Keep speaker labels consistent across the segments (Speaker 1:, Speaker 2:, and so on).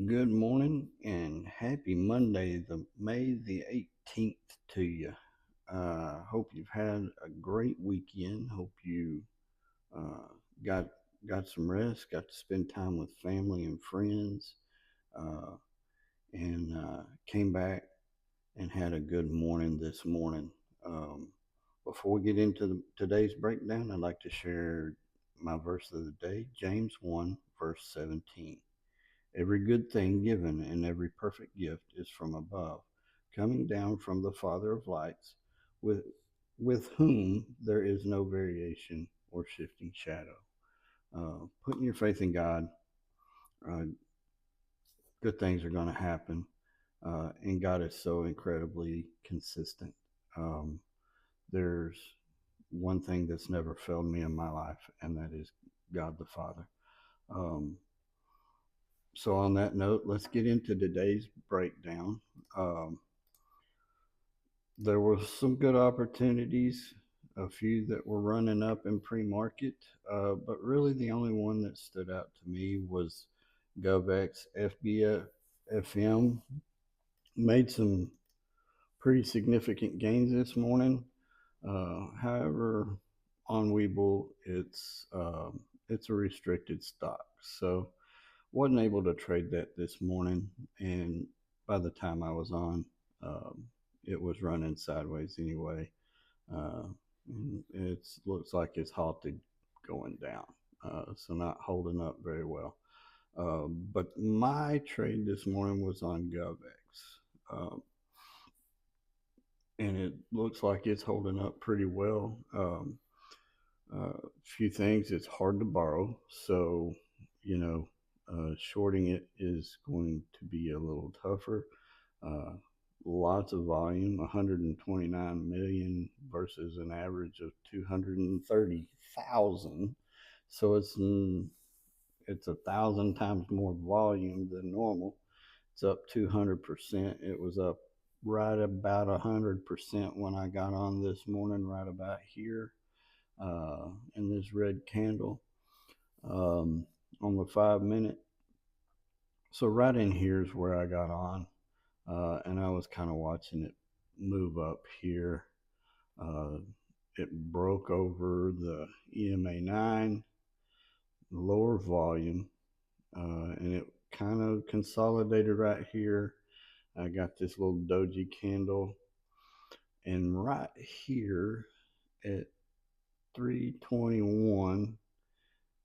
Speaker 1: Good morning and happy Monday, the May the 18th to you. Hope you've had a great weekend. Hope you uh, got got some rest, got to spend time with family and friends, uh, and came back and had a good morning this morning. Um, Before we get into today's breakdown, I'd like to share my verse of the day, James 1, verse 17. Every good thing given and every perfect gift is from above, coming down from the Father of lights, with, with whom there is no variation or shifting shadow. Putting your faith in God, uh, good things are going to happen. And God is so incredibly consistent. Um, there's one thing that's never failed me in my life, and that is God the Father. Um, so, on that note, let's get into today's breakdown. Um, there were some good opportunities, a few that were running up in pre-market, but really the only one that stood out to me was GovX FBFM. Made some pretty significant gains this morning. However, on Webull, it's a restricted stock, so wasn't able to trade that this morning. And by the time I was on, um, it was running sideways anyway. Uh, it looks like it's halted going down, so not holding up very well. But my trade this morning was on GovX, and it looks like it's holding up pretty well. A few things, it's hard to borrow, so you know, shorting it is going to be a little tougher. Uh, Lots of volume, 129 million versus an average of 230,000. So it's 1,000 times more volume than normal. It's up 200%. It was up right about 100% when I got on this morning, right about here, in this red candle, um, on the 5 minute. So right in here is where I got on, and I was kind of watching it move up here. Uh, it broke over the EMA 9, lower volume, and it kind of consolidated right here. I got this little doji candle, and right here at 321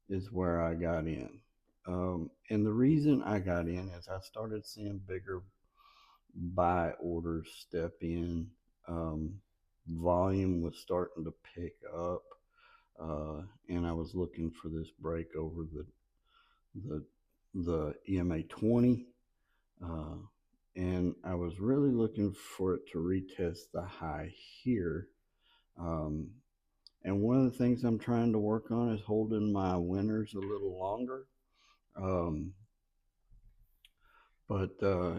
Speaker 1: is where I got in. And the reason I got in is I started seeing bigger buy orders step in. Volume was starting to pick up, and I was looking for this break over the the EMA 20, uh, and I was really looking for it to retest the high here. Um, and one of the things I'm trying to work on is holding my winners a little longer. Um, but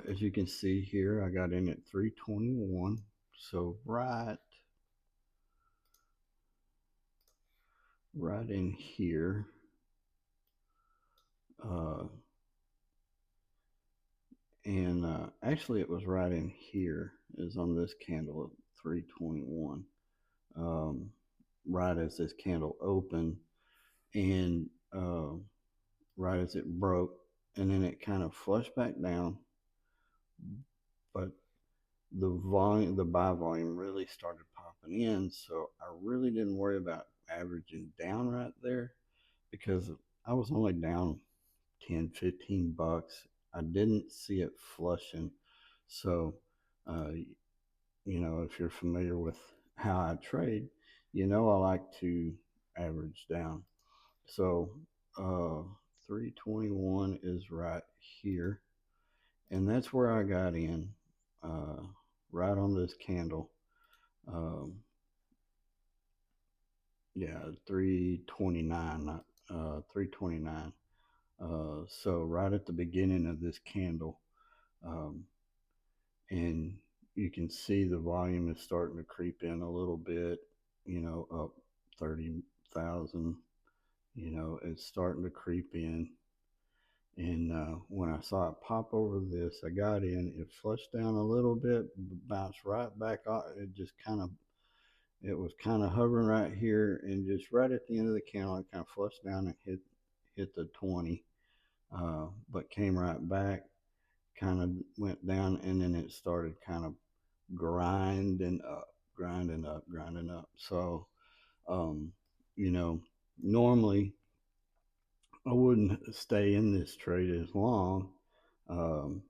Speaker 1: as you can see here, I got in at 321. So right in here, uh, and actually it was right in here, is on this candle at 321, um, right as this candle opened, and right as it broke, and then it kind of flushed back down, but the buy volume really started popping in, so I really didn't worry about averaging down right there because I was only down 10, $15. I didn't see it flushing. So, uh, if you're familiar with how I trade, I like to average down. So, uh, 321 is right here. And that's where I got in, uh, right on this candle. Um, yeah, 329, not 329. So right at the beginning of this candle, um, and you can see the volume is starting to creep in a little bit, up 30,000, it's starting to creep in. And when I saw it pop over this, I got in. It flushed down a little bit, bounced right back off. It was kind of hovering right here, and just right at the end of the candle, it kind of flushed down and hit the 20, but came right back, kind of went down, and then it started kind of grinding up, grinding up, grinding up. So, um, you know, normally I wouldn't stay in this trade as long. Um,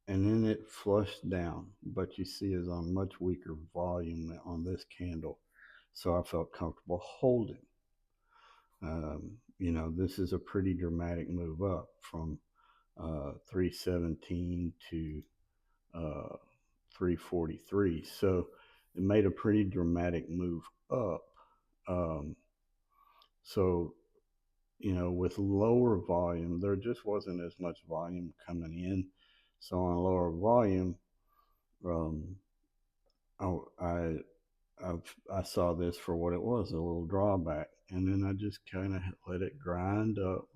Speaker 1: and then it flushed down, but you see it's on much weaker volume on this candle. So I felt comfortable holding. This is a pretty dramatic move up from 317 to 343. So it made a pretty dramatic move up. Um, so, with lower volume, there just wasn't as much volume coming in. So on lower volume, um, I, I saw this for what it was, a little drawback. And then I just kind of let it grind up,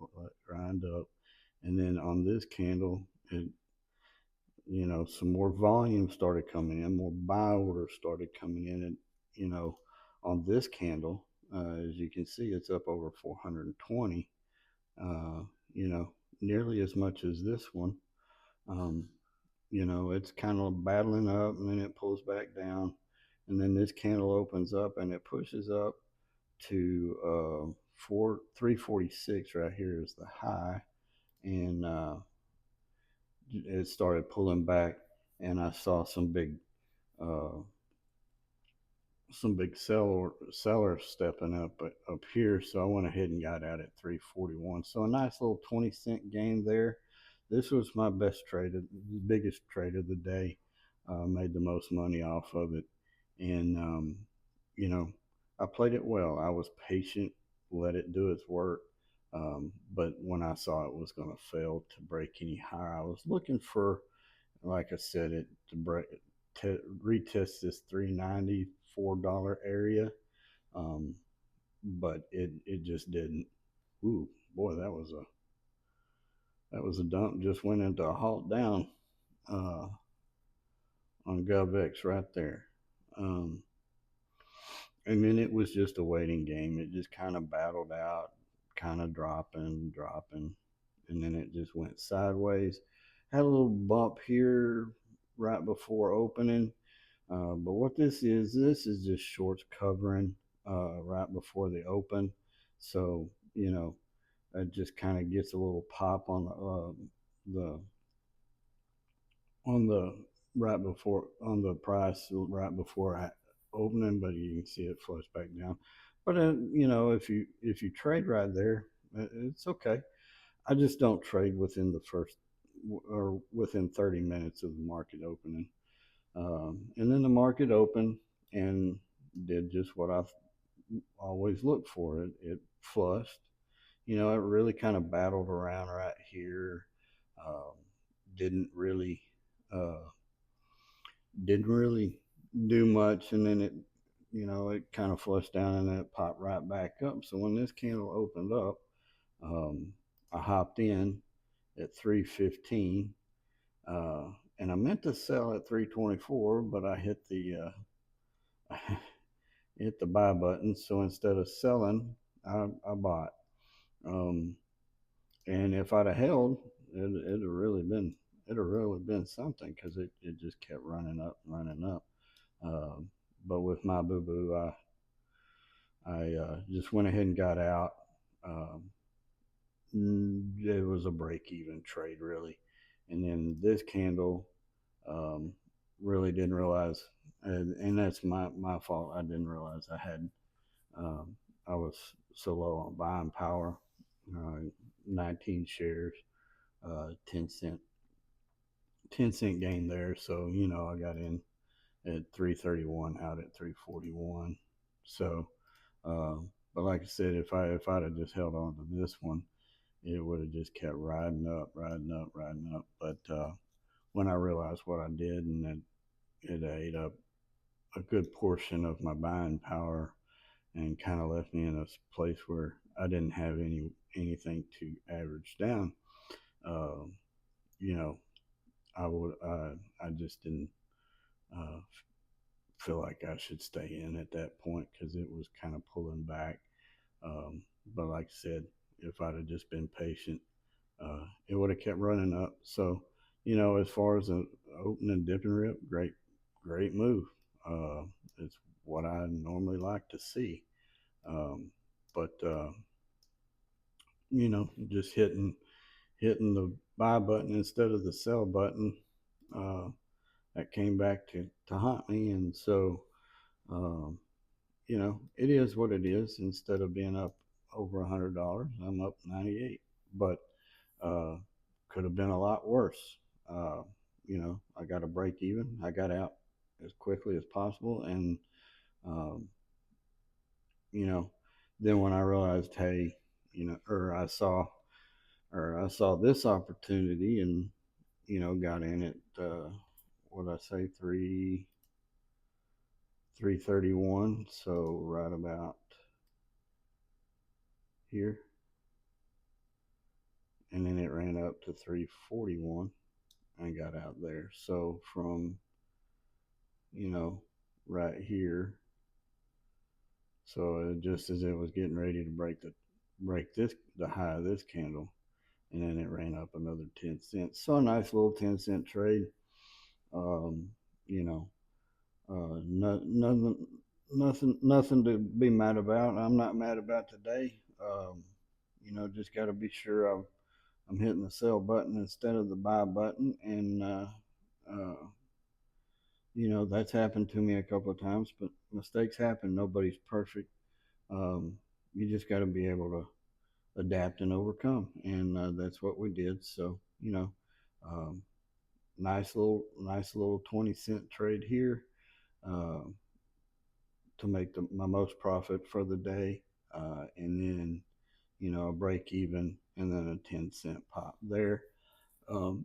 Speaker 1: And then on this candle, some more volume started coming in, more buy orders started coming in. And, you know, on this candle, as you can see, it's up over 420, uh, you know, nearly as much as this one. Um, it's kind of battling up and then it pulls back down. And then this candle opens up and it pushes up to 346 right here is the high. And it started pulling back, and I saw uh, some big sellers stepping up here. So I went ahead and got out at 341. So a nice little 20-cent gain there. This was my best trade, the biggest trade of the day. Made the most money off of it, and you know, I played it well. I was patient, let it do its work. But when I saw it was going to fail to break any higher, I was looking for, like I said, it to break to retest this $394 area, um, but it just didn't. Ooh, boy, that was a dump. Just went into a halt down uh, on GovX right there. Um, and then it was just a waiting game. It just kind of battled out, kind of dropping, and then it just went sideways. Had a little bump here right before opening. But what this is just shorts covering right before they open. So, it just kind of gets a little pop the on the right before on the price right before opening, but you can see it flush back down. But if you trade right there, it's okay. I just don't trade within the first or within 30 minutes of the market opening. And then the market opened and did just what I've always looked for. It flushed. It really kind of battled around right here. Um, didn't really uh, didn't really do much, and then it kind of flushed down and then it popped right back up. So when this candle opened up, um, I hopped in at 315, uh, and I meant to sell at 324, but I hit the buy button. So instead of selling, I bought. Um, and if I'd have held, it'd have really been something because it just kept running up, running up. But with my boo boo, I just went ahead and got out. Um, it was a break even trade really, and then this candle um, really didn't realize, and that's my fault. I didn't realize um, I was so low on buying power, uh, 19 shares, 10 cent 10-cent gain there. So I got in at 331, out at 341. So, but like I said, if I'd have just held on to this one, it would have just kept riding up, riding up, riding up. But when I realized what I did, and that it ate up a good portion of my buying power and kind of left me in a place where I didn't have anything to average down. Um, you know, I would, I just didn't uh, feel like I should stay in at that point because it was kind of pulling back. But like I said, if I'd have just been patient, it would have kept running up. So, as far as an open and dip and rip, great move. Uh, it's what I normally like to see. Um, but just hitting the buy button instead of the sell button, uh, that came back to haunt me. And so, um, it is what it is. Instead of being up over $100, I'm up 98. But uh, could have been a lot worse. Uh, I got a break even. I got out as quickly as possible, and um, you know, then when I realized, hey, or I saw this opportunity, and got in at what I say 331. So right about here, and then it ran up to 341 and got out there. So from you know right here, so just as it was getting ready to break the high of this candle, and then it ran up another 10 cents. So a nice little 10-cent trade. Um, you know, nothing to be mad about. I'm not mad about today. Just got to be sure I'm hitting the sell button instead of the buy button, and uh, that's happened to me a couple of times. But mistakes happen. Nobody's perfect. Um, you just got to be able to adapt and overcome, and that's what we did. So um, nice little 20-cent trade here. Uh, to make my most profit for the day, and then a break even, and then a 10-cent pop there. Um,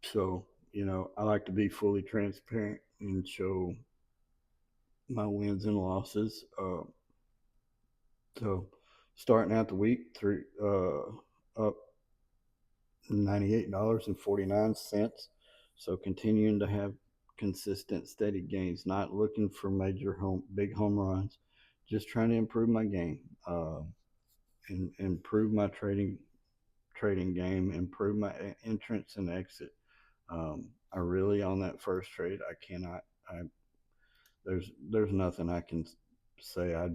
Speaker 1: so I like to be fully transparent and show my wins and losses. So starting out the week through up $98.49. So continuing to have consistent, steady gains, not looking for big home runs, just trying to improve my game, and improve my trading game, improve my entrance and exit. I really, on that first trade, I cannot. There's nothing I can say. I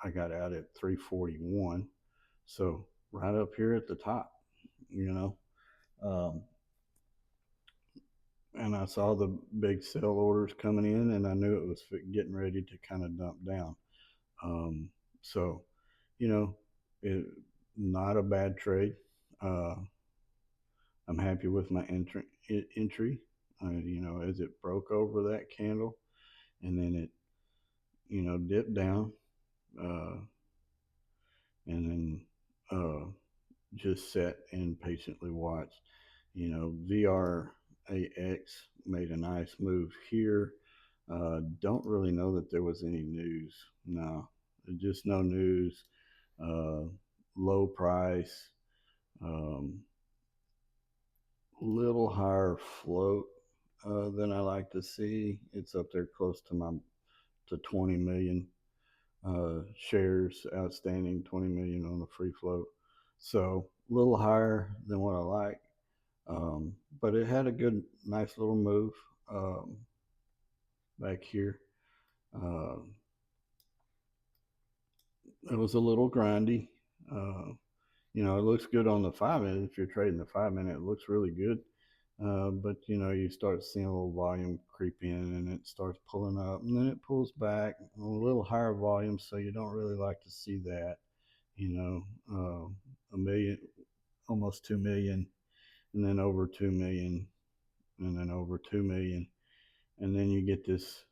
Speaker 1: I got out at 341, so right up here at the top, you know. Um, and I saw the big sell orders coming in, and I knew it was getting ready to kind of dump down. Um, so, you know, it not a bad trade. Uh, I'm happy with my entry. As it broke over that candle, and then it, dipped down, uh, and then just sat and patiently watched. VRAX made a nice move here. Don't really know that there was any news. No, just no news. Uh, Low price, um, little higher float than I like to see. It's up there close to 20 million shares outstanding, 20 million on the free float. So a little higher than what I like. But it had a nice little move um, back here. Um, it was a little grindy. Uh, it looks good on the 5 minute. If you're trading the 5 minute, it looks really good. But you start seeing a little volume creep in, and it starts pulling up, and then it pulls back a little higher volume. So you don't really like to see that. A million, almost 2 million, and then over 2 million, and then over 2 million, and then you get this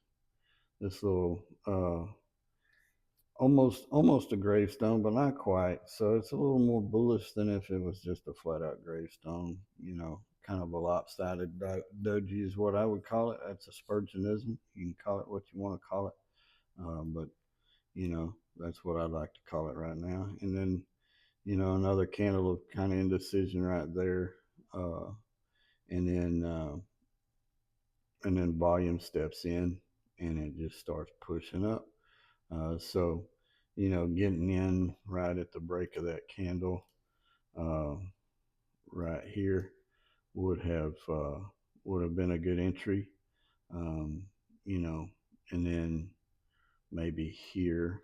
Speaker 1: little almost a gravestone, but not quite. So it's a little more bullish than if it was just a flat out gravestone. Kind of a lopsided doji is what I would call it. That's a Spurgeonism. You can call it what you want to call it, but that's what I'd like to call it right now. And then another candle of kind of indecision right there, uh, and then volume steps in, and it just starts pushing up. So, getting in right at the break of that candle, uh, right here would have been a good entry. Um, you know, and then maybe here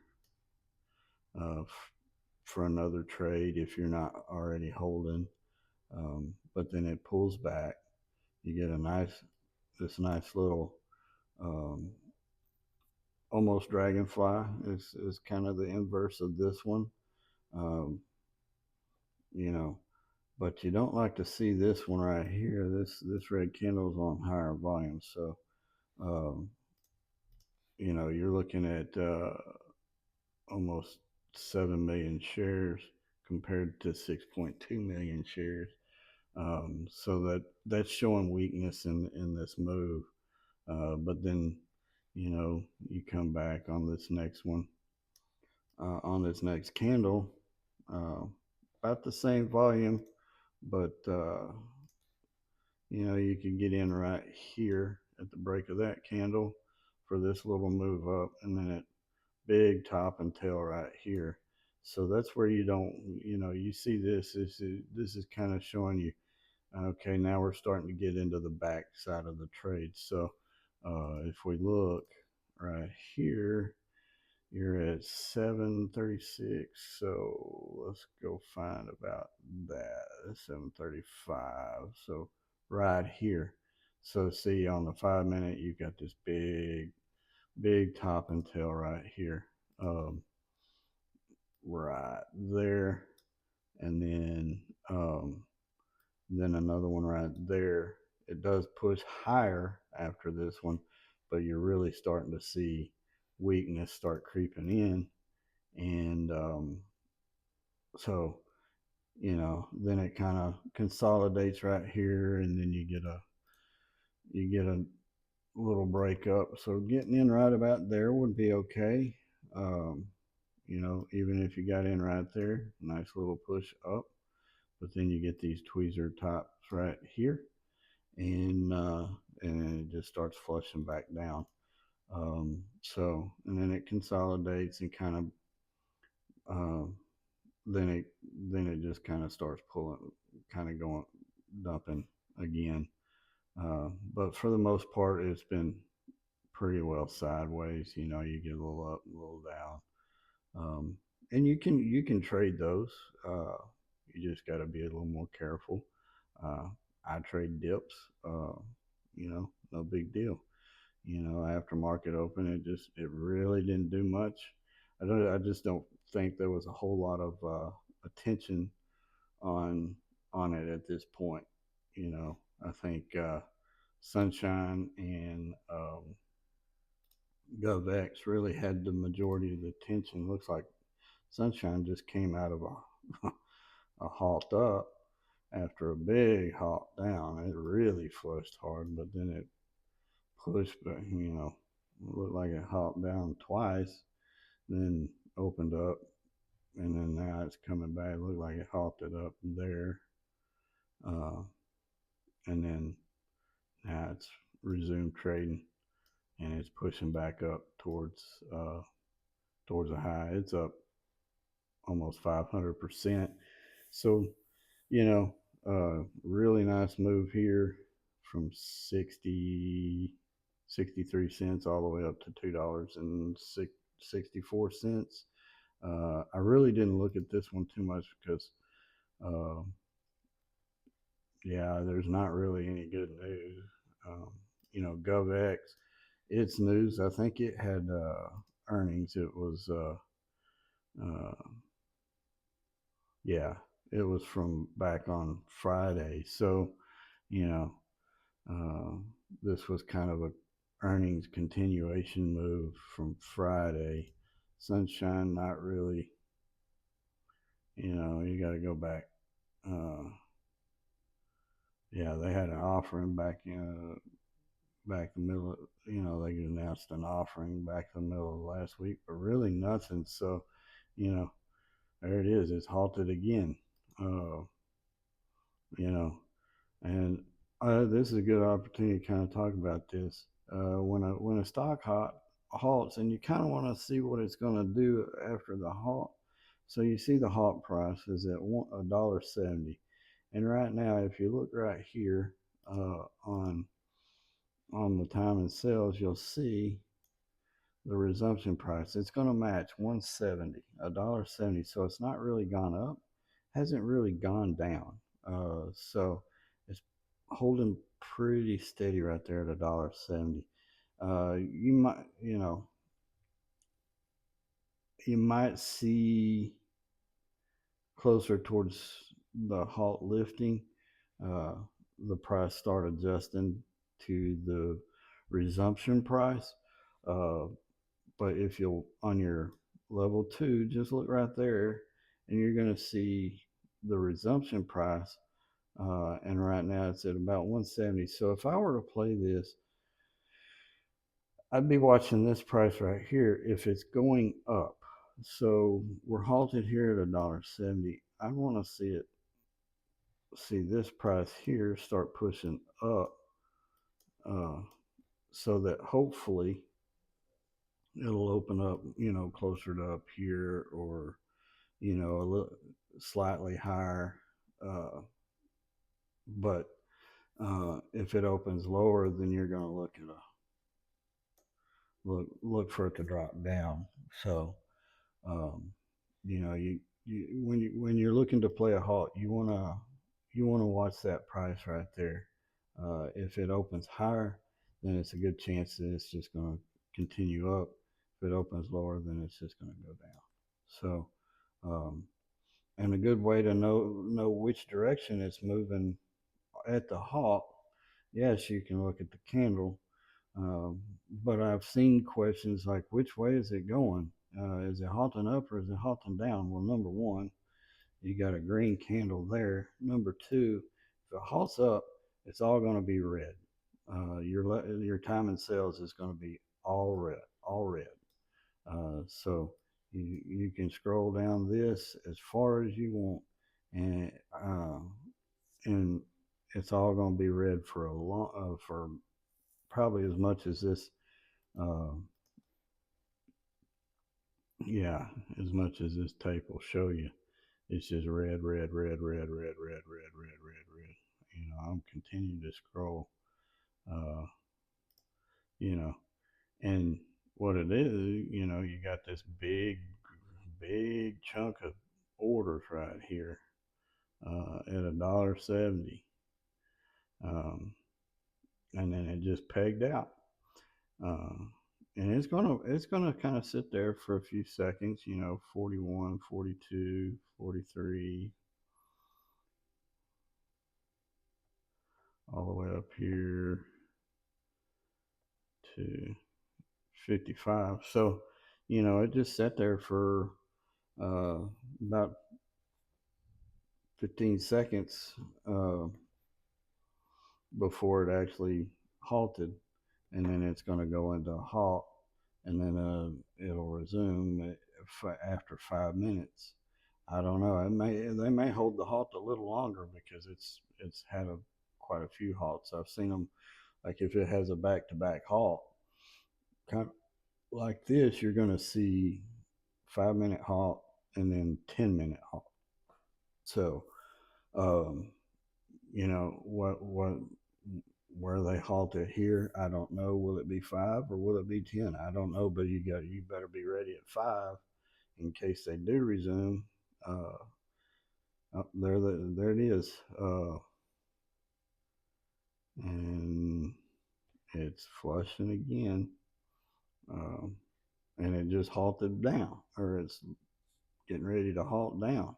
Speaker 1: for another trade if you're not already holding. But then it pulls back. You get this nice little um, almost dragonfly is kind of the inverse of this one. Um, you know, but you don't like to see this one right here. This red candle's on higher volume, so um, you're looking at almost 7 million shares compared to 6.2 million shares. So that's showing weakness in this move. But then, you come back on this next one, on this next candle, uh, about the same volume, but you can get in right here at the break of that candle for this little move up, and then it big top and tail right here. So that's where you don't, you see this is kind of showing you, okay, now we're starting to get into the back side of the trade. So if we look right here, you're at 736. So let's go find about that. 735. So right here. So see on the 5 minute, you've got this big top and tail right here. Right there. And then another one right there. It does push higher after this one, but you're really starting to see weakness start creeping in, and so then it kind of consolidates right here, and then you get a little break up. So getting in right about there would be okay. Um, even if you got in right there, nice little push up, but then you get these tweezer tops right here, and and it just starts flushing back down. And then it consolidates and kind of uh, then it just kind of starts pulling, kind of going dumping again. But for the most part, it's been pretty well sideways. You get a little up, a little down, and you can trade those. Uh, you just got to be a little more careful. Uh, I trade dips. No big deal. After market open, it really didn't do much. I just don't think there was a whole lot of attention on it at this point. I think Sunshine and GovX really had the majority of the attention. Looks like Sunshine just came out of a halt up after a big halt down. It really flushed hard, but then it pushed, but looked like it halt down twice, then opened up, and then now it's coming back. It looked like it halted up there, uh, and then now it's resumed trading, and it's pushing back up towards a high. It's up almost 500%. So really nice move here from 63 cents all the way up to $2.64. I really didn't look at this one too much because, uh, yeah, there's not really any good news. GovX, its news, I think it had earnings. It was, uh, yeah, it was from back on Friday. So, you know, uh, this was kind of a earnings continuation move from Friday. Sunshine, not really. You got to go back. Uh, yeah, they had an offering back in the middle. They announced an offering back in the middle of last week, but really nothing. So, you know, there it is. It's halted again. Uh, you know, and this is a good opportunity to kind of talk about this. When a stock halts, and you kind of want to see what it's going to do after the halt. So you see the halt price is at $1.70, and right now, if you look right here on the time and sales, you'll see the resumption price. It's going to match 170, $1.70. So it's not really gone up, hasn't really gone down. So it's holding pretty steady right there at $1.70. You might, you might see closer towards the halt lifting, uh, the price start adjusting to the resumption price. Uh, But if you'll on your level two, just look right there, and you're going to see the resumption price. And right now it's at about 170. So if I were to play this, I'd be watching this price right here if it's going up. So we're halted here at $1.70. I want to see this price here start pushing up, uh, so that hopefully it'll open up, closer to up here, or a little slightly higher. Uh, but if it opens lower, then you're going to look for it to drop down. So um, when you're looking to play a halt, you wanna watch that price right there. If it opens higher, then it's a good chance that it's just going to continue up. If it opens lower, then it's just going to go down. So um, and a good way to know which direction it's moving at the halt. Yes, you can look at the candle, um, but I've seen questions like, which way is it going? Is it halting up or is it halting down? Well, number one, you got a green candle there. Number two, if it halts up, it's all going to be red. Your time in sales is going to be all red, all red. So you can scroll down this as far as you want, and and it's all going to be red for for probably as much as this. Uh, yeah, as much as this tape will show you. It's just red, red, red, red, red, red, red, red, red, red. I'm continuing to scroll. Uh, you know, and what it is, you got this big chunk of orders right here, at $1.70, and then it just pegged out, uh, and it's gonna kind of sit there for a few seconds, 41, 42, 43, all the way up here to 55. So it just sat there for uh, about 15 seconds, before it actually halted, and then it's going to go into a halt, and then it'll resume after 5 minutes. I don't know. They may hold the halt a little longer because it's had quite a few halts. I've seen them, like if it has a back to back halt, kind of like this, you're going to see 5 minute halt and then 10-minute halt. So um, what where they halt it here, I don't know. Will it be 5 or will it be 10? I don't know, but you better be ready at 5 in case they do resume. Uh, there it is, and it's flushing again, um, and it just halted down, or it's getting ready to halt down.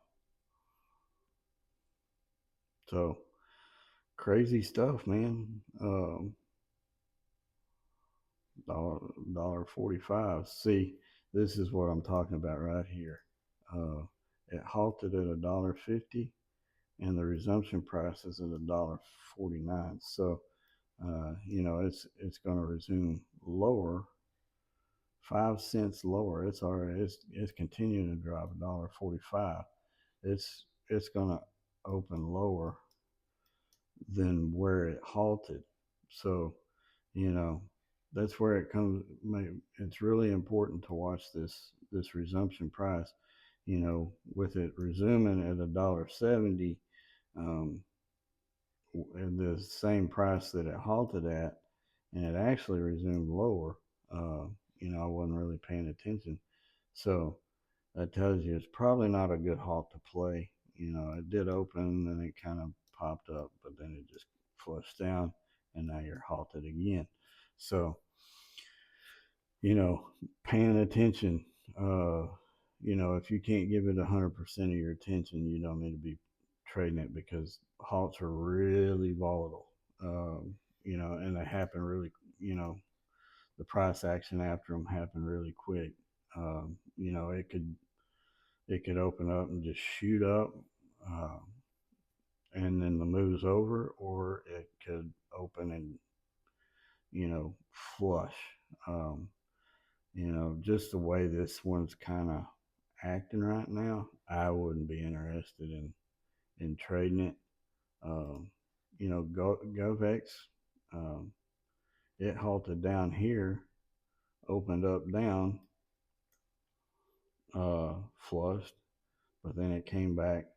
Speaker 1: So crazy stuff, man. Dollar 45. See, this is what I'm talking about right here. It halted at $1.50, and the resumption price is at $1.49. So it's going to resume lower 5 cents lower. It's already it's continuing to drop $1.45. It's gonna open lower than where it halted. So, you know, that's where it comes. It's really important to watch this resumption price. With it resuming at $1.70, um, at the same price that it halted at, and it actually resumed lower. Uh, I wasn't really paying attention, so that tells you it's probably not a good halt to play. It did open and it kind of popped up, but then it just flushed down, and now you're halted again. So, you know, paying attention. Uh, if you can't give it 100% of your attention, you don't need to be trading it, because halts are really volatile. And they happen really. The price action after them happen really quick. It could open up and just shoot up, uh, and then the move's over, or it could open and flush. Um, just the way this one's kind of acting right now, I wouldn't be interested in trading it. Govex, um, it halted down here, opened up down, flushed, but then it came back,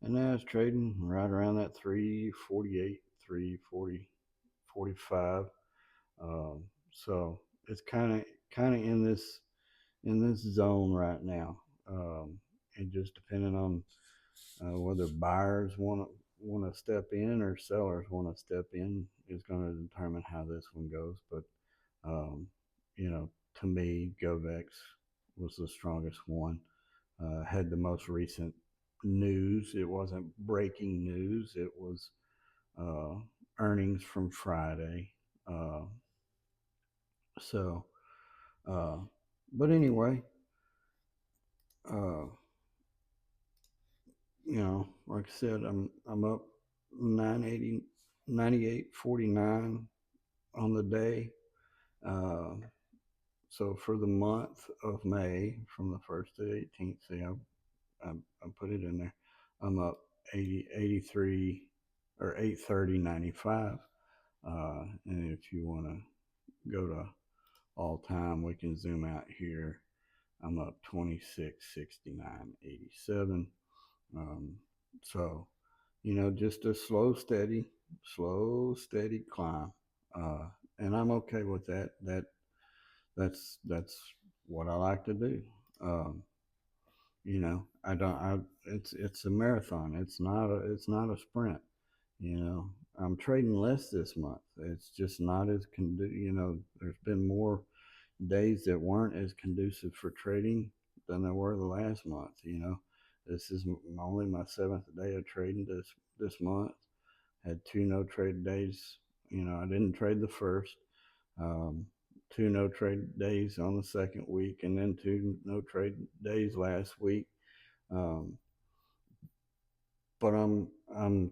Speaker 1: and now it's trading right around that 348, 340, 45. So it's kind of in this zone right now, and just depending on whether buyers want to step in or sellers want to step in is going to determine how this one goes. But um, you know, to me, Govex was the strongest one. Had the most recent news. It wasn't breaking news. It was uh, earnings from Friday. Uh, so, uh, but anyway, uh, like I said, I'm up 980, 98.49 on the day. Uh, so for the month of May, from the 1st to the 18th, see, I put it in there. I'm up 83 or 830.95. And if you want to go to all time, we can zoom out here. I'm up 2669.87. Um, so, just a slow, steady climb. And I'm okay with that. That's what I like to do. I don't. It's a marathon. It's not a sprint. I'm trading less this month. It's just not as there's been more days that weren't as conducive for trading than they were the last month. This is only my seventh day of trading this month. Had two no trade days. I didn't trade the first. Um, two no trade days on the second week, and then two no trade days last week. Um, but I'm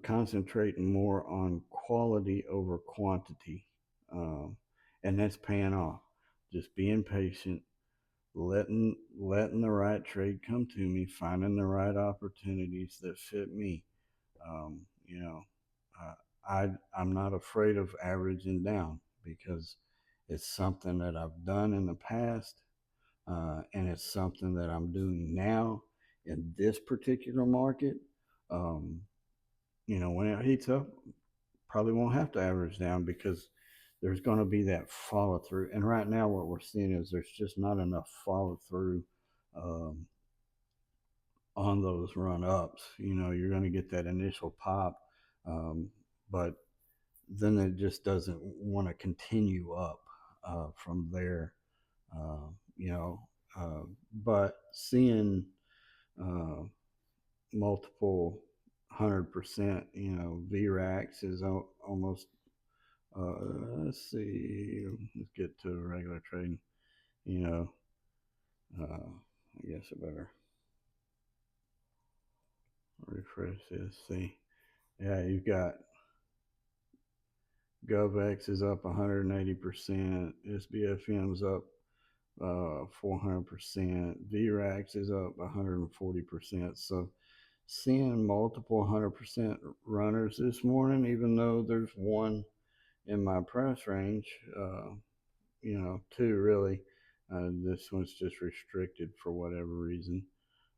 Speaker 1: concentrating more on quality over quantity, and that's paying off. Just being patient, letting the right trade come to me, finding the right opportunities that fit me. Um, you know, I'm not afraid of averaging down, because it's something that I've done in the past, and it's something that I'm doing now in this particular market. Um, when it heats up, probably won't have to average down, because there's going to be that follow through. And right now, what we're seeing is there's just not enough follow through um, on those run ups. You're going to get that initial pop, but then it just doesn't want to continue up from there. Uh, you know, but seeing uh, multiple 100%, VRAX is almost. Let's see. Let's get to regular trading. You know, I guess I better refresh this. See, yeah, you've got GovX is up 180%. SBFM's up 400%. VRAX is up 140%. So seeing multiple 100% runners this morning, even though there's one in my price range, two really. This one's just restricted for whatever reason.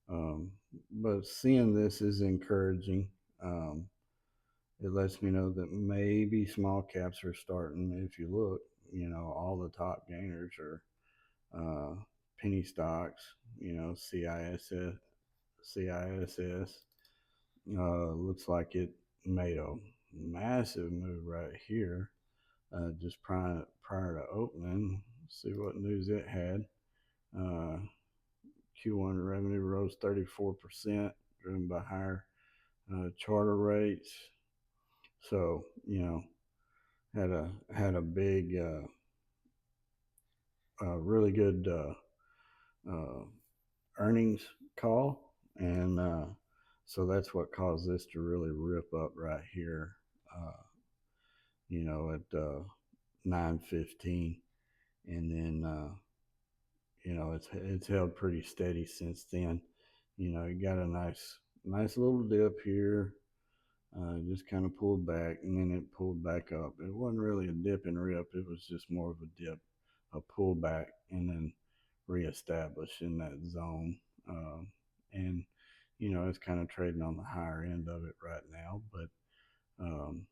Speaker 1: Um, but seeing this is encouraging. Um, it lets me know that maybe small caps are starting. If you look, all the top gainers are uh, penny stocks, CISS. CISS looks like it made a massive move right here, just prior to opening. See what news it had. Uh, Q1 revenue rose 34%, driven by higher charter rates. So had a big, really good uh, earnings call, and so that's what caused this to really rip up right here. Uh, at 9:15, and then it's held pretty steady since then. You got a nice little dip here. Just kind of pulled back, and then it pulled back up. It wasn't really a dip and rip. It was just more of a dip, a pullback, and then reestablish in that zone. And it's kind of trading on the higher end of it right now. But um,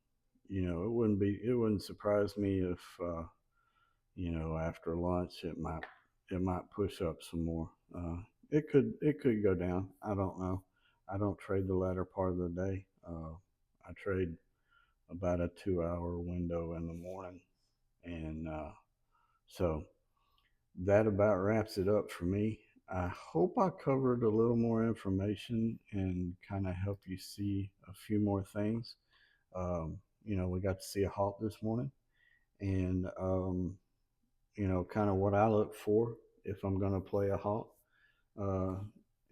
Speaker 1: it wouldn't surprise me if after lunch it might push up some more. It could go down. I don't know. I don't trade the latter part of the day. I trade about a 2 hour window in the morning, and so that about wraps it up for me. I hope I covered a little more information and kind of help you see a few more things. We got to see a halt this morning, and kind of what I look for if I'm going to play a halt, uh,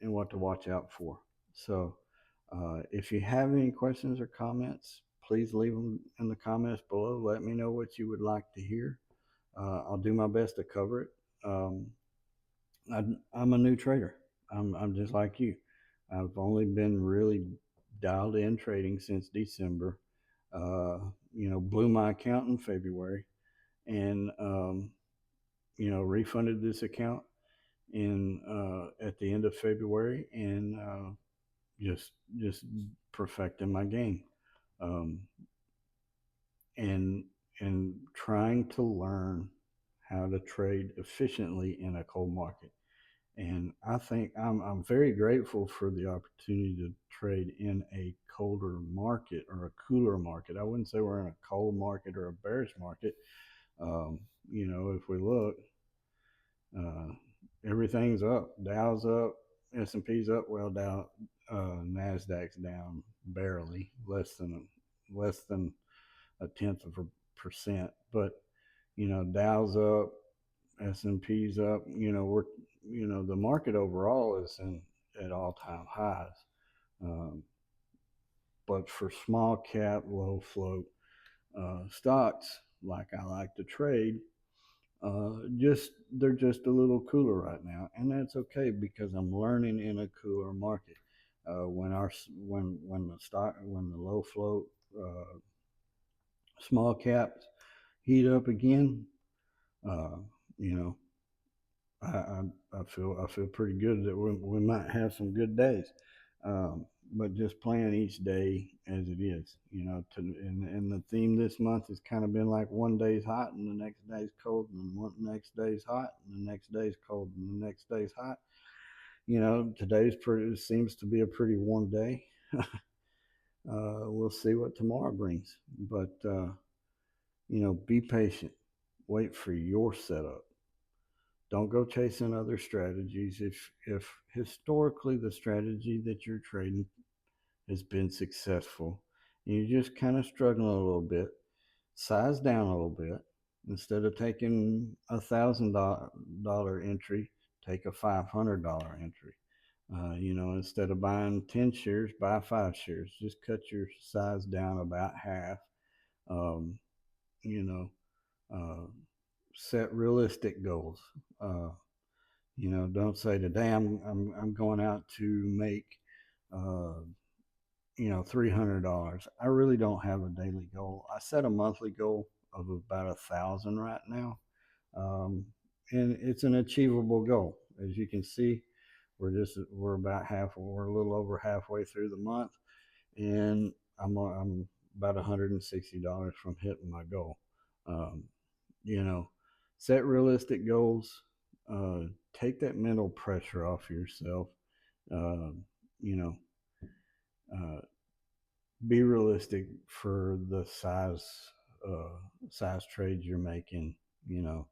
Speaker 1: and what to watch out for. So, if you have any questions or comments, please leave them in the comments below. Let me know what you would like to hear. I'll do my best to cover it. Um, I'm a new trader. I'm just like you. I've only been really dialed in trading since December. Uh, blew my account in February, and refunded this account in at the end of February, and just perfecting my game, um, and trying to learn how to trade efficiently in a cold market. And I think I'm very grateful for the opportunity to trade in a colder market or a cooler market. I wouldn't say we're in a cold market or a bearish market. If we look, uh, everything's up. Dow's up, S&P's up. Well, Nasdaq's down barely, less than a tenth of a percent. But Dow's up, S&P's up. The market overall is at all time highs. Um, but for small cap, low float stocks, like I like to trade, just they're just a little cooler right now, and that's okay because I'm learning in a cooler market. When the low float small caps heat up again, uh, you know I, I feel pretty good that we might have some good days. But just playing each day as it is, and the theme this month has kind of been like one day's hot and the next day's cold, and one next day's hot and the next day's cold and the next day's hot. Today's pretty seems to be a pretty warm day. We'll see what tomorrow brings, but be patient, wait for your setup. Don't go chasing other strategies. If historically the strategy that you're trading has been successful and you're just kind of struggling a little bit, size down a little bit. Instead of taking $1,000 entry, take a $500 entry. Instead of buying 10 shares, buy 5 shares. Just cut your size down about half. Um, you know, uh, Set realistic goals. Don't say today I'm going out to make uh, $300. I really don't have a daily goal. I set a monthly goal of about 1,000 right now, um, and it's an achievable goal. As you can see, we're about we're a little over halfway through the month, and I'm about $160 from hitting my goal. Um, you know, Set realistic goals. Uh, Take that mental pressure off yourself. Uh, you know, uh, be realistic for the size trades you're making. You know,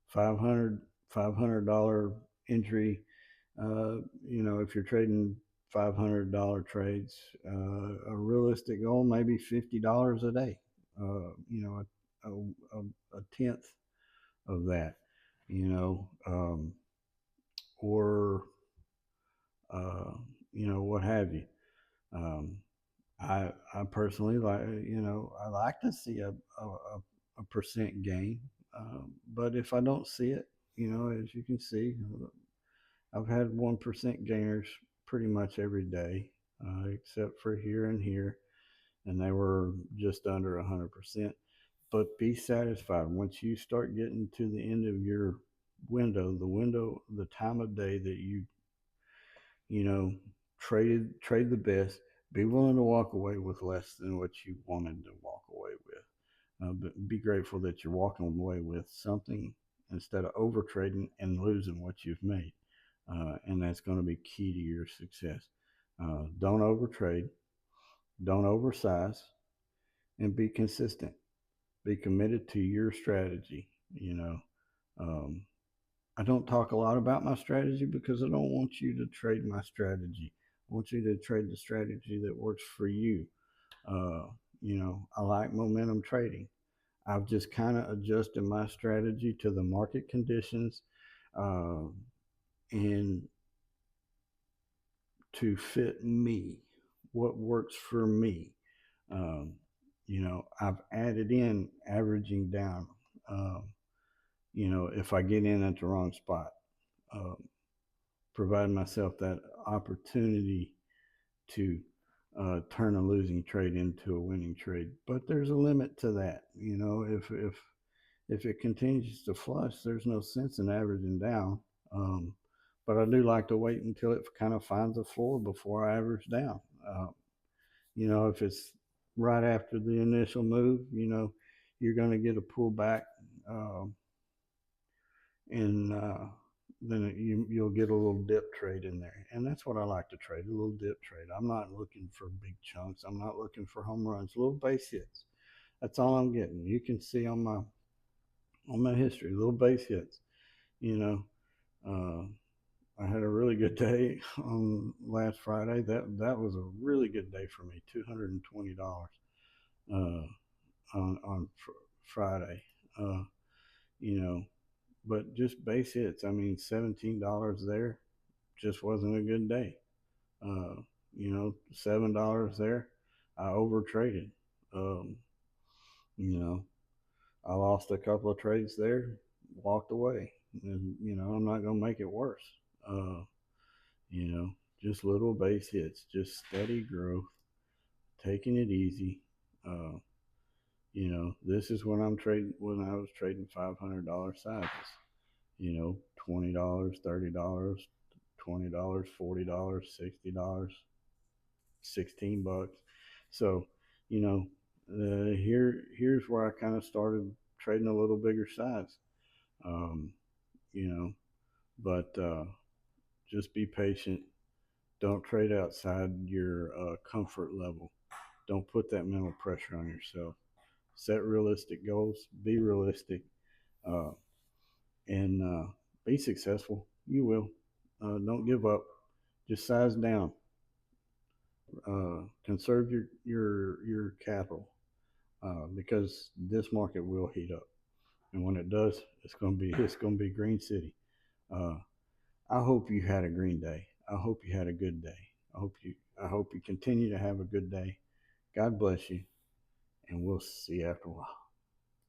Speaker 1: 500 $500 entry. If you're trading $500 trades, a realistic goal maybe $50 a day. A tenth of that. You know, or what have you. Um, I personally I like to see a percent gain, but if I don't see it, as you can see, I've had 1% gainers pretty much every day, except for here and here, and they were just under 100%. But be satisfied once you start getting to the end of your the time of day that you know, trade the best. Be willing to walk away with less than what you wanted to walk away with. But be grateful that you're walking away with something instead of over trading and losing what you've made. And that's going to be key to your success. Don't overtrade, don't oversize, and be consistent. Be committed to your strategy. Um, I don't talk a lot about my strategy because I don't want you to trade my strategy. I want you to trade the strategy that works for you. Uh, I like momentum trading. I've just kind of adjusted my strategy to the market conditions uh, and to fit me, what works for me. Um, I've added in averaging down, um, if I get in at the wrong spot. Um, Provide myself that opportunity to turn a losing trade into a winning trade. But there's a limit to that. If it continues to flush, there's no sense in averaging down. Um, but I do like to wait until it kind of finds a floor before I average down. If it's right after the initial move, you're going to get a pullback. And then you'll get a little dip trade in there, and that's what I like to trade, a little dip trade. I'm not looking for big chunks. I'm not looking for home runs. Little base hits. That's all I'm getting. You can see on my history, little base hits. You know, uh, I had a really good day on last Friday. That was a really good day for me. $220 uh, Friday. Uh, you know, but just base hits. I mean, $17 there just wasn't a good day. Uh, $7 there, I over traded. Um, you know, I lost a couple of trades there, walked away, and I'm not gonna make it worse. Uh, you know, just little base hits, just steady growth, taking it easy. Uh, this is when I was trading $500 sizes. $20, $30, $20, $40, $60, $16. So, you know, here's where I kind of started trading a little bigger size. Um, you know, but just be patient. Don't trade outside your comfort level. Don't put that mental pressure on yourself. Set realistic goals. Be realistic, uh, and be successful. You will. Don't give up. Just size down. Conserve your capital because this market will heat up, and when it does, it's gonna be Green City. Uh, I hope you had a green day. I hope you had a good day. I hope you continue to have a good day. God bless you, and we'll see you after a while.